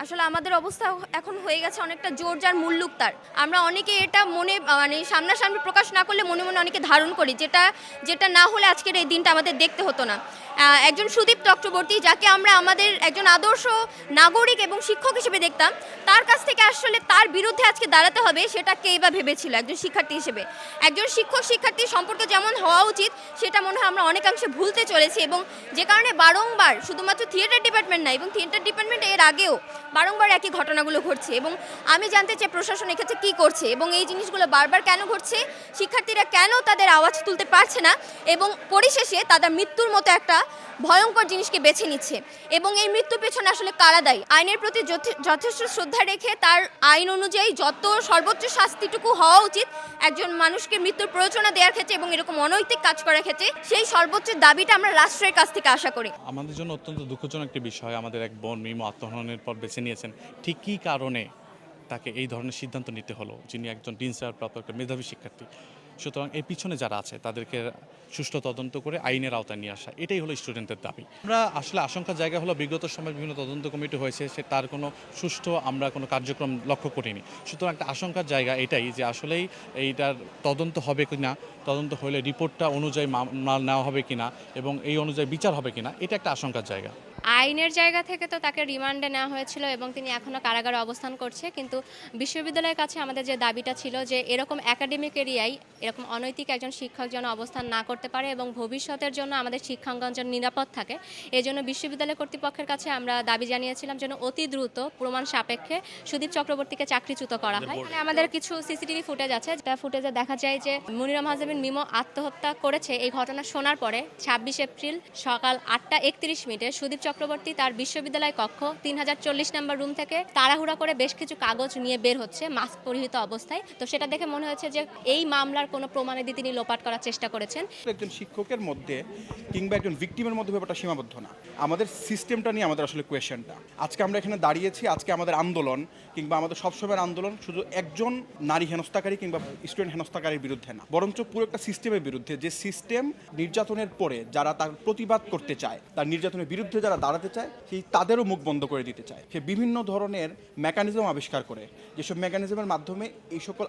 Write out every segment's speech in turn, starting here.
আসলে আমাদের অবস্থা এখন হয়ে গেছে অনেকটা জোর যার মুল্লুক তার। আমরা অনেকে এটা মনে মানে সামনাসামনি প্রকাশ না করলে মনে মনে অনেকে ধারণ করি, যেটা যেটা না হলে আজকের এই দিনটা আমাদের দেখতে হতো না। একজন সুদীপ চক্রবর্তী, যাকে আমরা আমাদের একজন আদর্শ নাগরিক এবং শিক্ষক হিসেবে দেখতাম, তার কাছ থেকে আসলে তার বিরুদ্ধে আজকে দাঁড়াতে হবে, সেটা কেই বা ভেবেছিল একজন শিক্ষার্থী হিসেবে। একজন শিক্ষক শিক্ষার্থী সম্পর্ক যেমন হওয়া উচিত সেটা মনে হয় আমরা অনেকাংশে ভুলতে চলেছি, এবং যে কারণে বারংবার শুধুমাত্র থিয়েটার ডিপার্টমেন্ট না, এবং থিয়েটার ডিপার্টমেন্ট এর আগেও বারংবার একই ঘটনাগুলো ঘটছে। এবং আমি জানতে চাই প্রশাসন এক্ষেত্রে কী করছে এবং এই জিনিসগুলো বারবার কেন ঘটছে, শিক্ষার্থীরা কেন তাদের আওয়াজ তুলতে পারছে না, এবং পরিশেষে তাদের মৃত্যুর মতো একটা ভয়ঙ্কর জিনিসকে বেছে নিচ্ছে। এবং এই মৃত্যুর পেছনে আসলে কারা দায়ী? আইনের প্রতি যথেষ্ট শ্রদ্ধা রেখে তার আইন অনুযায়ী যত সর্বোচ্চ শাস্তিটুকু হওয়া উচিত একজন মানুষকে মৃত্যুর প্ররোচনা দেওয়ার ক্ষেত্রে এবং এরকম অনৈতিক কাজ করার ক্ষেত্রে, সেই সর্বোচ্চ দাবিটা আমরা রাষ্ট্রের কাছ থেকে আশা করি। আমাদের জন্য অত্যন্ত দুঃখজনক একটি বিষয়, আমাদের এক বোন মিমো আত্মহননের পর বেছে নিয়েছেন। ঠিক কী কারণে তাকে এই ধরনের সিদ্ধান্ত নিতে হলো, যিনি একজন ডিন স্যার প্রাপ্ত একটা মেধাবী শিক্ষার্থী? সুতরাং এর পিছনে যারা আছে তাদেরকে সুষ্ঠু তদন্ত করে আইনের আওতায় নিয়ে আসা, এটাই হলো স্টুডেন্টের দাবি। আমরা আসলে আশঙ্কার জায়গা হলো বিগত সময় বিভিন্ন তদন্ত কমিটি হয়েছে, সে তার কোনো সুষ্ঠু আমরা কোনো কার্যক্রম লক্ষ্য করিনি। সুতরাং একটা আশঙ্কার জায়গা এটাই যে আসলেই এইটার তদন্ত হবে কি না, তদন্ত হলে রিপোর্টটা অনুযায়ী মামলা নেওয়া হবে কিনা এবং এই অনুযায়ী বিচার হবে কিনা, এটা একটা আশঙ্কার জায়গা। আইনের জায়গা থেকে তো তাকে রিমান্ডে নেওয়া হয়েছিল এবং তিনি এখনও কারাগারে অবস্থান করছে, কিন্তু বিশ্ববিদ্যালয়ের কাছে আমাদের যে দাবিটা ছিল যে এরকম একাডেমিক এরিয়ায় এরকম অনৈতিক একজন শিক্ষক যেন অবস্থান না করতে পারে এবং ভবিষ্যতের জন্য আমাদের শিক্ষাঙ্গন যেন নিরাপদ থাকে, এই জন্য বিশ্ববিদ্যালয় কর্তৃপক্ষের কাছে আমরা দাবি জানিয়েছিলাম যেন অতি দ্রুত প্রমাণ সাপেক্ষে সুদীপ চক্রবর্তীকে চাকরিচ্যুত করা হয়। এখানে আমাদের কিছু সিসিটিভি ফুটেজ আছে, যেটা ফুটেজে দেখা যায় যে মনিরা মাহজাবিন মিমো আত্মহত্যা করেছে। এই ঘটনা শোনার পরে 26 এপ্রিল সকাল 8:31 সুদীপ চক্রবর্তী তার বিশ্ববিদ্যালয় কক্ষ 3040 নম্বর রুম থেকে তাড়াহুড়া করে বেশ কিছু কাগজ নিয়ে বের হচ্ছে মাস্ক পরিহিত অবস্থায়। তো সেটা দেখে মনে হয়েছে যে এই মামলার কোনো প্রমাণাদি তিনি লোপাট করার চেষ্টা করেছেন। একজন শিক্ষকের মধ্যে কিংবা একজন ভিকটিমের মধ্যে ব্যাপারটা সীমাবদ্ধ না, আমাদের সিস্টেমটা নিয়ে আমাদের আসলে কোয়েশ্চেনটা। আজকে আমরা এখানে দাঁড়িয়েছি, আজকে আমাদের আন্দোলন কিংবা আমাদের সবসময়ের আন্দোলন শুধু একজন নারী হেনস্থাকারী কিংবা স্টুডেন্ট হেনস্থাকারীর বিরুদ্ধে না, বরঞ্চ পুরো একটা সিস্টেমের বিরুদ্ধে। যে সিস্টেম নির্যাতনের পরে যারা তার প্রতিবাদ করতে চায়, তার নির্যাতনের বিরুদ্ধে যারা দাঁড়াতে চায়, সেই তাদেরও মুখ বন্ধ করে দিতে চায়। সে বিভিন্ন ধরনের মেকানিজম আবিষ্কার করে, যেসব মেকানিজমের মাধ্যমে এই সকল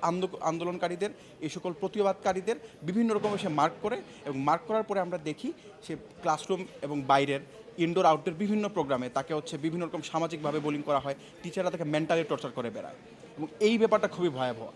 আন্দোলনকারীদের, এই সকল প্রতিবাদকারীদের বিভিন্ন রকমের সে মার্ক করে, এবং মার্ক করার পরে আমরা দেখি সে ক্লাসরুম এবং বাইরের ইনডোর আউটডোর বিভিন্ন প্রোগ্রামে তাকে বিভিন্ন রকম সামাজিকভাবে বোলিং করা হয়, টিচাররা তাকে মেন্টালি টর্চার করে বেড়ায়, এবং এই ব্যাপারটা খুবই ভয়াবহ।